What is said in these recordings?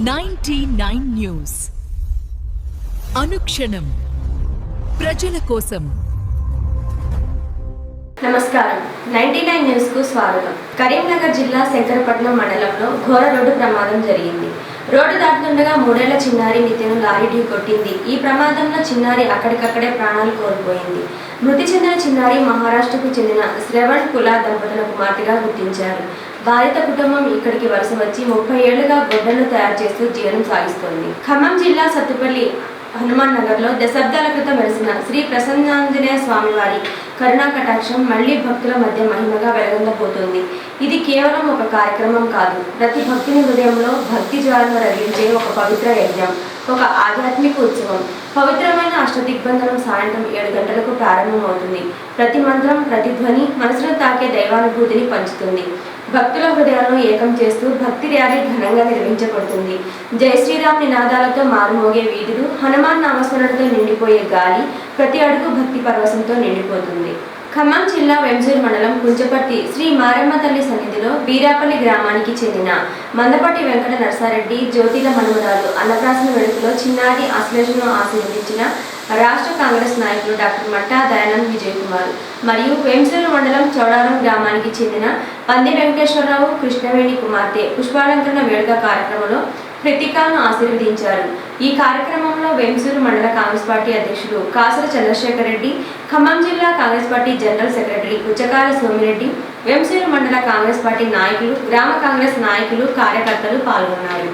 99 news అనుక్షణం ప్రజల కోసం. నమస్కారం. 99 న్యూస్ కు స్వాగతం. కరీంనగర్ జిల్లా శంకరపట్నం మండలంలో ఘోర రోడ్డు ప్రమాదం జరిగింది. రోడ్డు దాటుతుండగా 3 ఏళ్ల చిన్నారి నిత్యను లారీ ఢీ కొట్టింది. ఈ ప్రమాదంలో చిన్నారి అక్కడికక్కడే ప్రాణాలు కోల్పోయింది. మృతి చెందిన చిన్నారి మహారాష్ట్రకు చెందిన శ్రవణ్ కులా దంపతుల కుమార్తెగా గుర్తించారు. బాధిత కుటుంబం ఇక్కడికి వలస వచ్చి 30 ఏళ్లుగా గొడ్డలను తయారు చేస్తూ జీవనం సాగిస్తోంది. ఖమ్మం జిల్లా సత్తుపల్లి హనుమాన్ నగర్లో దశాబ్దాల క్రితం వెలిసిన శ్రీ ప్రసన్నాంజనేయ స్వామివారి కరుణా కటాక్షం మళ్లీ భక్తుల మధ్య మహిమగా వెలగొందబోతోంది. ఇది కేవలం ఒక కార్యక్రమం కాదు, ప్రతి భక్తుని హృదయంలో భక్తి జ్వాలను రగిలించే ఒక పవిత్ర యజ్ఞం, ఒక ఆధ్యాత్మిక ఉత్సవం. పవిత్రమైన అష్టదిగ్బంధనం సాయంత్రం 7 గంటలకు ప్రారంభమవుతుంది. ప్రతి మంత్రం, ప్రతి ధ్వని మనసును తాకే దైవానుభూతిని పంచుతుంది. భక్తుల హృదయాలను ఏకం చేస్తూ భక్తి ర్యాలీ ఘనంగా నిర్వహించబడుతుంది. జై శ్రీరామ్ నినాదాలతో మారుమోగే వీధులు, హనుమాన్ నామస్మరణతో నిండిపోయే గాలి, ప్రతి అడుగు భక్తి పరవశంతో నిండిపోతుంది. ఖమ్మం జిల్లా వెంజూరు మండలం కుంచపర్తి శ్రీ మారమ్మ తల్లి సన్నిధిలో బీరాపల్లి గ్రామానికి చెందిన మందపట్టి వెంకట నర్సారెడ్డి జ్యోతిల మనుమరాలు అన్నప్రాసన వేడుకలో చిన్నారి ఆశ్లేషను ఆశీర్వదించిన రాష్ట్ర కాంగ్రెస్ నాయకులు డాక్టర్ మట్టా దయానంద్ విజయ్ కుమార్ మరియు వెంజూరు మండలం చౌడారం గ్రామానికి చెందిన పంది వెంకటేశ్వరరావు కృష్ణవేణి కుమార్తె పుష్పాలంకరణ వేడుక కార్యక్రమంలో కృతికాను ఆశీర్వదించారు. ఈ కార్యక్రమంలో వెంజూరు మండల కాంగ్రెస్ పార్టీ అధ్యక్షుడు కాసర చంద్రశేఖర్ రెడ్డి, ఖమ్మం జిల్లా Congress party general secretary పుచ్చకాల Somireddy, వెంజూరు మండల కాంగ్రెస్ పార్టీ నాయకులు, గ్రామ కాంగ్రెస్ నాయకులు, కార్యకర్తలు పాల్గొన్నారు.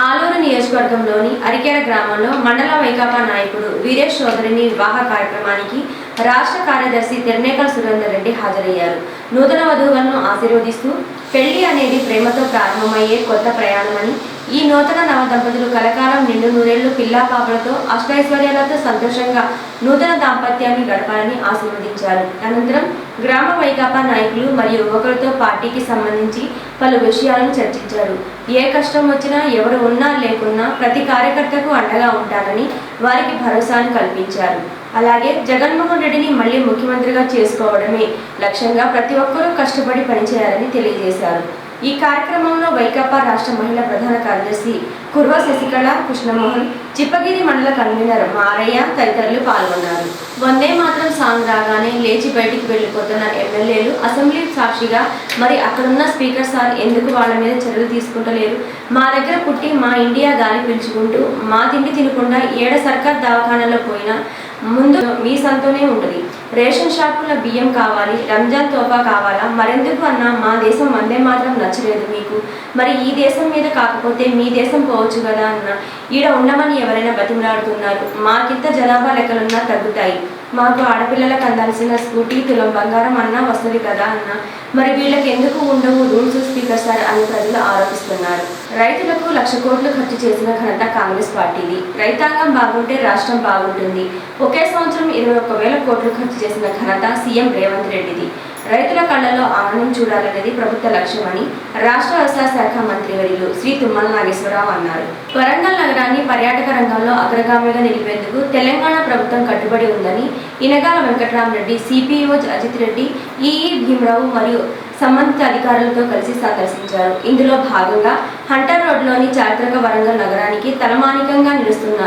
ఆలూరు నియోజకవర్గంలోని అరికెర గ్రామంలో మండల వైకాపా నాయకుడు వీరేష్ చౌదరిని వివాహ కార్యక్రమానికి రాష్ట్ర కార్యదర్శి తిరునేకల్ సురేందర్ రెడ్డి హాజరయ్యారు. నూతన వధువులను ఆశీర్వదిస్తూ పెళ్లి అనేది ప్రేమతో ప్రారంభమయ్యే కొత్త ప్రయాణమని, ఈ నూతన నవ దంపతులు కలకాలం నిండు నూరేళ్లు పిల్లా పాపలతో అష్టైశ్వర్యాలతో సంతోషంగా నూతన దాంపత్యాన్ని గడపాలని ఆశీర్వదించారు. అనంతరం గ్రామ వైకాపా నాయకులు మరియు యువకులతో పార్టీకి సంబంధించి పలు విషయాలను చర్చించారు. ఏ కష్టం వచ్చినా, ఎవరు ఉన్నా లేకున్నా ప్రతి కార్యకర్తకు అండగా ఉంటారని వారికి భరోసాను కల్పించారు. అలాగే జగన్మోహన్ రెడ్డిని మళ్లీ ముఖ్యమంత్రిగా చేసుకోవడమే లక్ష్యంగా ప్రతి ఒక్కరూ కష్టపడి పనిచేయాలని తెలియజేశారు. ఈ కార్యక్రమంలో వైకాపా రాష్ట్ర మహిళా ప్రధాన కార్యదర్శి కుర్వ శశికళ, కృష్ణమోహన్, చిప్పగిరి మండల కన్వీనర్ మారయ్య తదితరులు పాల్గొన్నారు. వందే మాత్రం సాంగ్ రాగానే లేచి బయటికి వెళ్లిపోతున్న ఎమ్మెల్యేలు అసెంబ్లీ సాక్షిగా మరి అక్కడున్న స్పీకర్ సార్ ఎందుకు వాళ్ళ మీద చర్యలు తీసుకుంటలేరు? మా దగ్గర పుట్టి మా ఇండియా గాలి పీల్చుకుంటూ మా తిండి తినకుండా ఏడ సర్కార్ దవాఖానాలో పోయినా ముందు మీ సంతోనే ఉంటుంది. రేషన్ షాపుల బియ్యం కావాలి, రంజాన్ తోఫా కావాలా? మరెందుకు అన్నా మా దేశం వందే మాత్రం నచ్చలేదు మీకు, మరి ఈ దేశం మీద కాకపోతే మీ దేశం పోవచ్చు కదా అన్న. ఈడ ఉండమని ఎవరైనా బతిమలాడుతున్నారు. మాకింత జనాభా లెక్కలున్నా తగ్గుతాయి. మాకు ఆడపిల్లలకు అందాల్సిన స్కూటీ, తులం బంగారం అన్నా వస్తుంది కదా అన్న. మరి వీళ్ళకి ఎందుకు ఉండవు రూల్స్ స్పీకర్ సార్ అని ప్రజలు ఆరోపిస్తున్నారు. రైతులకు 1,00,000 కోట్లు ఖర్చు చేసిన ఘనత కాంగ్రెస్ పార్టీది. రైతాంగం బాగుంటే రాష్ట్రం బాగుంటుంది. ఒకే సంవత్సరం 21,000 కోట్లు ఖర్చు చేసిన ఘనత సీఎం రేవంత్ రెడ్డిది. రైతుల కళ్ళలో ఆనందం చూడాలనేది ప్రభుత్వ లక్ష్యమని రాష్ట్ర వ్యవసాయ శాఖ మంత్రి వర్యులు శ్రీ తుమ్మల నాగేశ్వరరావు అన్నారు. వరంగల్ నగరాన్ని పర్యాటక రంగంలో అగ్రగామిగా నిలిపేందుకు తెలంగాణ ప్రభుత్వం కట్టుబడి ఉందని ఇనగాల వెంకటరామరెడ్డి, సిపిఓ అజిత్ రెడ్డి, ఈఈ భీమరావు మరియు సంబంధిత అధికారులతో కలిసి సందర్శించారు. ఇందులో భాగంగా హంటర్ రోడ్లోని చారిత్రక వరంగల్ నగరానికి తలమానికంగా నిలుస్తున్న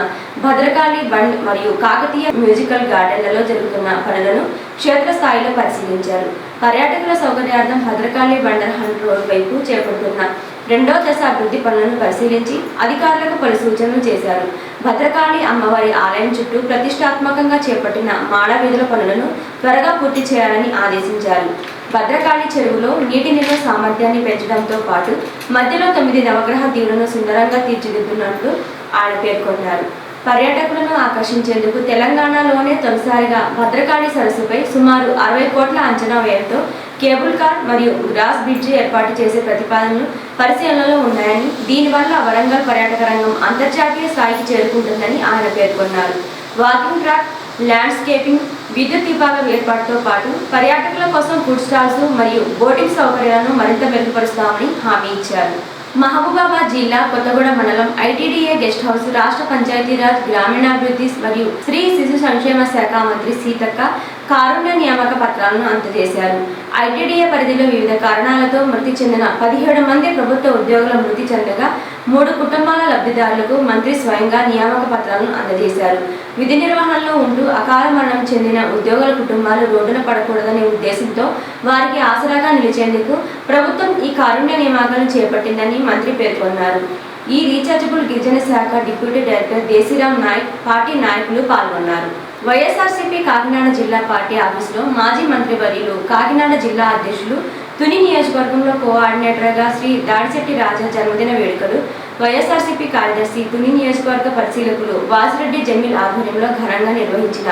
భద్రకాళి బండ్ మరియు కాకతీయ మ్యూజికల్ గార్డెన్లలో జరుగుతున్న పనులను క్షేత్రస్థాయిలో పరిశీలించారు. పర్యాటకుల సౌకర్యార్థం భద్రకాళి బండర్ హంట్ రోడ్ వైపు చేపడుతున్న 2వ దశ అభివృద్ధి పనులను పరిశీలించి అధికారులకు పలు సూచనలు చేశారు. భద్రకాళి అమ్మవారి ఆలయం చుట్టూ ప్రతిష్టాత్మకంగా చేపట్టిన మాడ వీధుల పనులను త్వరగా పూర్తి చేయాలని ఆదేశించారు. భద్రకాళి చెరువులో నీటి నిల్వ సామర్థ్యాన్ని పెంచడంతో పాటు మధ్యలో 9 నవగ్రహ దీవులను సుందరంగా తీర్చిదిద్దున్నట్లు ఆయన పేర్కొన్నారు. పర్యాటకులను ఆకర్షించేందుకు తెలంగాణలోనే తొలిసారిగా భద్రకాళి సరస్సుపై సుమారు 60 కోట్ల అంచనా వ్యయంతో కేబుల్ కార్ మరియు గ్రాస్ బ్రిడ్జి ఏర్పాటు చేసే ప్రతిపాదనలు పరిశీలనలో ఉన్నాయని, దీనివల్ల వరంగల్ పర్యాటక రంగం అంతర్జాతీయ స్థాయికి చేరుకుంటుందని ఆయన పేర్కొన్నారు. వాకింగ్ ట్రాక్, ల్యాండ్స్కేపింగ్, విద్యుత్ దీపాల ఏర్పాటుతో పాటు పర్యాటకుల కోసం ఫుడ్ స్టాల్స్ మరియు బోటింగ్ సౌకర్యాలను మరింత మెరుగుపరుస్తామని హామీ ఇచ్చారు. మహబూబాబాద్ జిల్లా కొత్తగూడెం మండలం ఐటీడీఏ గెస్ట్ హౌస్ రాష్ట్ర పంచాయతీరాజ్, గ్రామీణాభివృద్ధి మరియు స్త్రీ శిశు సంక్షేమ శాఖ మంత్రి సీతక్క కారుణ్య నియామక పత్రాలను అందజేశారు. ఐటీడీఏ పరిధిలో వివిధ కారణాలతో మృతి చెందిన 17 మంది ప్రభుత్వ ఉద్యోగుల మృతి చెందగా 3 కుటుంబాల లబ్ధిదారులకు మంత్రి స్వయంగా నియామక పత్రాలను అందజేశారు. విధి నిర్వహణలో ఉంటూ అకాల మరణం చెందిన ఉద్యోగుల కుటుంబాలు రోడ్డున పడకూడదనే ఉద్దేశంతో వారికి ఆసరాగా నిలిచేందుకు ప్రభుత్వం ఈ కారుణ్య నియామకాలను చేపట్టిందని మంత్రి పేర్కొన్నారు. ఈ రీఛార్జబుల్ గిరిజన శాఖ డిప్యూటీ డైరెక్టర్ దేశీరామ్ నాయక్, పార్టీ నాయకులు పాల్గొన్నారు. వైఎస్ఆర్సీపీ కాకినాడ జిల్లా పార్టీ ఆఫీసులో మాజీ మంత్రివర్యులు, కాకినాడ జిల్లా అధ్యక్షులు, తుని నియోజకవర్గంలో కోఆర్డినేటర్గా శ్రీ దాడిశెట్టి రాజా జన్మదిన వేడుకలు, వైఎస్ఆర్సీపీ కార్యదర్శి, తుని నియోజకవర్గ పరిశీలకులు వాసిరెడ్డి జమీల్ ఆధ్వర్యంలో ఘనంగా నిర్వహించిన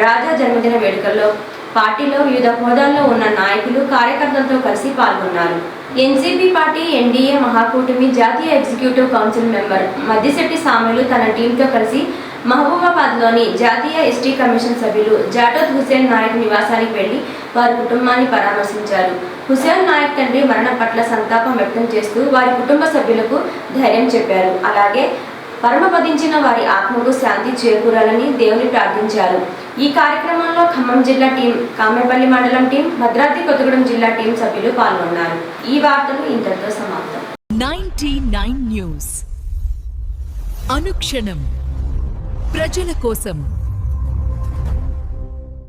రాజా జన్మదిన వేడుకల్లో పార్టీలో వివిధ హోదాల్లో ఉన్న నాయకులు, కార్యకర్తలతో కలిసి పాల్గొన్నారు. ఎన్సీపీ పార్టీ ఎన్డీఏ మహాకూటమి జాతీయ ఎగ్జిక్యూటివ్ కౌన్సిల్ మెంబర్ మద్దిశెట్టి సాములు తన టీంతో కలిసి మహబూబాబాద్లోని జాతీయ ఎస్టీ కమిషన్ సభ్యులు జాటోత్ హుసేన్ నాయక్ నివాసానికి వెళ్లి వారి కుటుంబాన్ని పరామర్శించారు. హుసేన్ నాయక్ తండ్రి మరణం పట్ల సంతాపం వ్యక్తం చేస్తూ వారి కుటుంబ సభ్యులకు ధైర్యం చెప్పారు. అలాగే పరమపదించిన వారి ఆత్మకు శాంతి చేకూరాలని దేవుని ప్రార్థించారు. ఈ కార్యక్రమంలో ఖమ్మం జిల్లా టీం, కామేపల్లి మండలం టీం, భద్రాద్రి కొత్తగూడెం జిల్లా టీం సభ్యులు పాల్గొన్నారు. ఈ వార్తలు ఇంతటితో సమాప్తం. 99 న్యూస్ అనుక్షణం ప్రజల కోసం.